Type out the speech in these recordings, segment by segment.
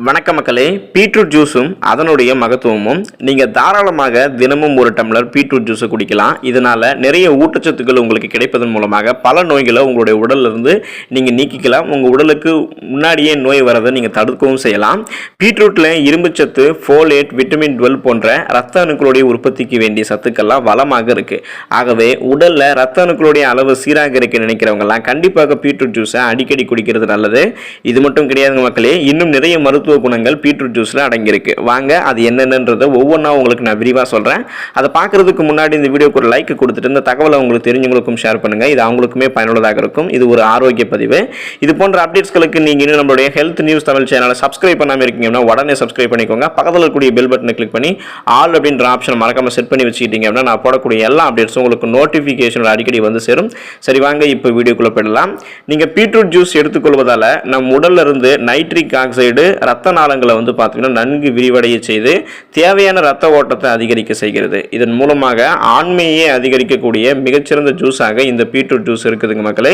வணக்க மக்களே, பீட்ரூட் ஜூஸும் அதனுடைய மகத்துவமும் நீங்கள் தாராளமாக தினமும் ஒரு டம்ளர் பீட்ரூட் ஜூஸை குடிக்கலாம். இதனால் நிறைய ஊட்டச்சத்துக்கள் உங்களுக்கு கிடைப்பதன் மூலமாக பல நோய்களை உங்களுடைய உடலிலிருந்து நீங்கள் நீக்கிக்கலாம். உங்கள் உடலுக்கு முன்னாடியே நோய் வரதை நீங்கள் தடுக்கவும் செய்யலாம். பீட்ரூட்டில் இரும்புச்சத்து, ஃபோலேட், விட்டமின் 12 போன்ற இரத்த அணுக்களுடைய உற்பத்திக்கு வேண்டிய சத்துக்கள்லாம் வளமாக இருக்குது. ஆகவே உடலில் இரத்த அணுக்களுடைய அளவு சீராக இருக்க நினைக்கிறவங்கலாம் கண்டிப்பாக பீட்ரூட் ஜூஸை அடிக்கடி குடிக்கிறது நல்லது. இது மட்டும் கிடையாதுங்க மக்களே, இன்னும் நிறைய மருத்துவ குணங்கள் பீட்ரூட் ஜூஸ்ல அடங்கியிருக்கு. வாங்க அது என்னென்னன்றதை ஒவ்வொன்றா உங்களுக்கு நான் விரிவாக சொல்கிறேன். அதை பார்க்கறதுக்கு முன்னாடி இந்த வீடியோக்கு ஒரு லைக் கொடுத்துட்டு இந்த தகவலை உங்களுக்கு தெரிஞ்சவங்களுக்கும் ஷேர் பண்ணுங்கள். இது அவங்களுக்குமே பயனுள்ளதாக இருக்கும். இது ஒரு ஆரோக்கிய பதிவு. இது போன்ற அப்டேட்ஸ்களுக்கு நீங்கள் இன்னும் நம்மளுடைய ஹெல்த் நியூஸ் தமிழ் சேனலை சப்ஸ்கிரைப் பண்ணாமல் இருக்கீங்கன்னா உடனே சப்ஸ்கிரைப் பண்ணிக்கோங்க. பக்கத்தில் இருக்கக்கூடிய பெல் பட்டனை கிளிக் பண்ணி ஆல் அப்படின்ற ஆப்ஷன் மறக்காமல் செட் பண்ணி வச்சுக்கிட்டீங்க அப்படின்னா நான் போடக்கூடிய எல்லா அப்டேட்ஸும் உங்களுக்கு நோட்டிஃபிகேஷன் அடிக்கடி வந்து சேரும். சரி வாங்க இப்போ வீடியோக்குள்ளே போயிடலாம். நீங்கள் பீட்ரூட் ஜூஸ் எடுத்துக்கொள்வதால் நம் உடல்ல இருந்து நைட்ரிக் ஆக்சைடு இரத்த நாளங்களை வந்து பார்த்தீங்கன்னா நன்கு விரிவடைய செய்து தேவையான இரத்த ஓட்டத்தை அதிகரிக்க செய்கிறது. இதன் மூலமாக ஆண்மையை அதிகரிக்கக்கூடிய மிகச்சிறந்த ஜூஸாக இந்த பீட்ரூட் ஜூஸ் இருக்குதுங்க மக்களே.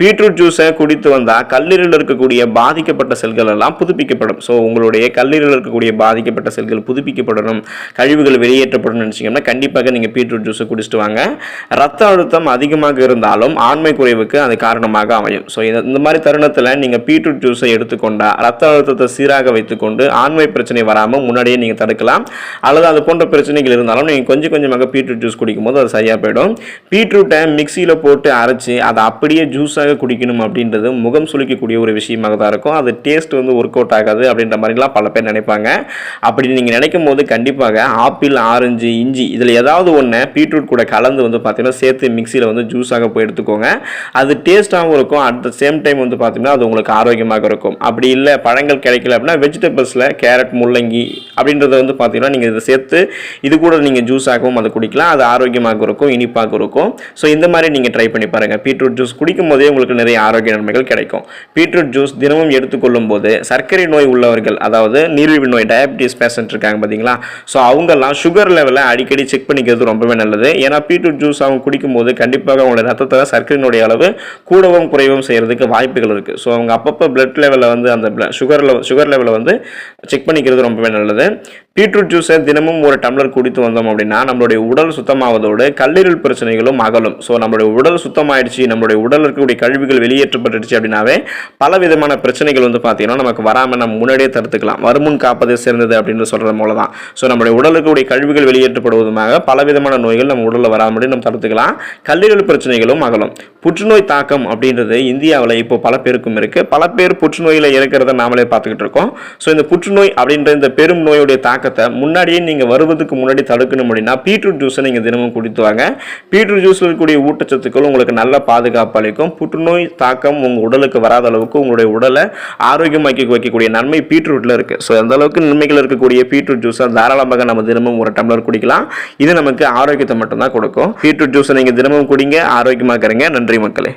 பீட்ரூட் ஜூஸை குடித்து வந்தால் கல்லீரலில் இருக்கக்கூடிய பாதிக்கப்பட்ட செல்கள் எல்லாம் புதுப்பிக்கப்படும். ஸோ உங்களுடைய கல்லீரலில் இருக்கக்கூடிய பாதிக்கப்பட்ட செல்கள் புதுப்பிக்கப்படணும், கழிவுகள் வெளியேற்றப்படணும்னு நினச்சிங்கன்னா கண்டிப்பாக நீங்கள் பீட்ரூட் ஜூஸை குடிச்சிட்டு வாங்க. ரத்த அழுத்தம் அதிகமாக இருந்தாலும் ஆண்மை குறைவுக்கு அது காரணமாக அமையும். ஸோ இந்த மாதிரி தருணத்தில் நீங்கள் பீட்ரூட் ஜூஸை எடுத்துக்கொண்டா ரத்த அழுத்தத்தை சீராக வைத்துக்கொண்டு ஆண்மை பிரச்சனை வராமல் முன்னாடியே நீங்கள் தடுக்கலாம். அல்லது அது போன்ற பிரச்சனைகள் இருந்தாலும் நீங்கள் கொஞ்சம் கொஞ்சமாக பீட்ரூட் ஜூஸ் குடிக்கும் போது அது சரியாக போயிடும். பீட்ரூட்டை மிக்சியில் போட்டு அரைச்சி அதை அப்படியே ஜூஸாக குடிக்கணும் அப்படின்றது முகம் சுளிக்கக்கூடிய ஒரு விஷயமாக தான் இருக்கும். அது டேஸ்ட் வந்து ஒர்க் அவுட் ஆகாது அப்படின்ற மாதிரிலாம் பல பேர் நினைப்பாங்க. அப்படி நீங்கள் நினைக்கும் போது கண்டிப்பாக ஆப்பிள், ஆரஞ்சு, இஞ்சி இதில் ஏதாவது ஒன்று பீட்ரூட் கூட கலந்து வந்து பார்த்தீங்கன்னா சேர்த்து மிக்சியில் வந்து ஜூஸாக போய் எடுத்துக்கோங்க. அது டேஸ்ட்டாகவும் இருக்கும். அட் த சேம் டைம் வந்து பார்த்தீங்கன்னா அது உங்களுக்கு ஆரோக்கியமாக இருக்கும். அப்படி இல்லை பழங்கள் கிடைக்கல அப்படின்னா வெஜிடபிள்ஸில் கேரட், முள்ளங்கி அப்படின்றத வந்து பார்த்தீங்கன்னா நீங்கள் இதை சேர்த்து இது கூட நீங்கள் ஜூஸாகவும் அதை குடிக்கலாம். அது ஆரோக்கியமாக இருக்கும், இனிப்பாக இருக்கும். ஸோ இந்த மாதிரி நீங்கள் ட்ரை பண்ணி பாருங்கள். பீட்ரூட் ஜூஸ் குடிக்கும் போதே உங்களுக்கு நிறைய ஆரோக்கிய நன்மைகள் கிடைக்கும். பீட்ரூட் ஜூஸ் தினமும் எடுத்துக்கொள்ளும் போது சர்க்கரை நோய் உள்ளவர்கள், அதாவது நீரிழிவு நோய், டயபிட்டிஸ் பேஷண்ட் இருக்காங்க பார்த்தீங்களா, ஸோ அவங்கெல்லாம் சுகர் லெவலை அடிக்கடி செக் பண்ணிக்கிறது ரொம்பவே நல்லது. ஏன்னா பீட்ரூட் ஜூஸ் அவங்க குடிக்கும் போது கண்டிப்பாக அவங்களோட ரத்தத்தில் சர்க்கரையினுடைய அளவு கூடவும் குறைவும் செய்கிறதுக்கு வாய்ப்புகள் இருக்குது. ஸோ அவங்க அப்பப்போ பிளட் லெவலில் வந்து அந்த சுகர் லெவலை வந்து செக் பண்ணிக்கிறது ரொம்பவே நல்லது. பீட்ரூட் ஜூஸை தினமும் ஒரு டம்ளர் குடித்து வந்தோம் அப்படின்னா நம்மளுடைய உடல் சுத்தமாவதோடு கல்லீரல் பிரச்சனைகளும் அகலும். ஸோ நம்மளுடைய உடல் சுத்தமாயிடுச்சு, நம்மளுடைய உடல் இருக்கக்கூடிய கழிவுகள் வெளியேற்றப்பட்டுடுச்சு அப்படின்னாவே பல விதமான பிரச்சனைகள் வந்து பார்த்தீங்கன்னா நமக்கு வராமல் நம்ம முன்னாடியே தடுத்துக்கலாம். வருமுன் காப்பதே சிறந்தது அப்படின்னு சொல்கிற போல தான். ஸோ நம்மளுடைய உடல் இருக்கக்கூடிய கழிவுகள் வெளியேற்றப்படுவதுமாக பல விதமான நோய்கள் நம்ம உடலில் வராமல் நம்ம தடுத்துக்கலாம். கல்லீரல் பிரச்சனைகளும் அகலும். புற்றுநோய் தாக்கம் அப்படின்றது இந்தியாவில் இப்போ பல பேருக்கும் இருக்குது. பல பேர் புற்றுநோயில் இருக்கிறத நாமளே பார்த்துக்கிட்டு இருக்கோம். ஸோ இந்த புற்றுநோய் அப்படின்ற இந்த பெரும் நோயுடைய தாக்கத்தை முன்னாடியே நீங்கள் வருவதுக்கு முன்னாடி தடுக்கணும் அப்படின்னா பீட்ரூட் ஜூஸை நீங்கள் தினமும் குடித்து வாங்க. பீட்ரூட் ஜூஸில் இருக்கக்கூடிய ஊட்டச்சத்துக்கள் உங்களுக்கு நல்ல பாதுகாப்பு அளிக்கும். புற்றுநோய் தாக்கம் உங்கள் உடலுக்கு வராத அளவுக்கு உங்களுடைய உடலை ஆரோக்கியமாக்கி வைக்கக்கூடிய நன்மை பீட்ரூட்டில் இருக்குது. ஸோ அந்த அளவுக்கு நன்மைகள் இருக்கக்கூடிய பீட்ரூட் ஜூஸை தாராளமாக நம்ம தினமும் ஒரு டம்ளர் குடிக்கலாம். இது நமக்கு ஆரோக்கியத்தை மட்டும்தான் கொடுக்கும். பீட்ரூட் ஜூஸை நீங்கள் தினமும் குடிங்க, ஆரோக்கியமாக இருங்க. நன்றி மக்களே.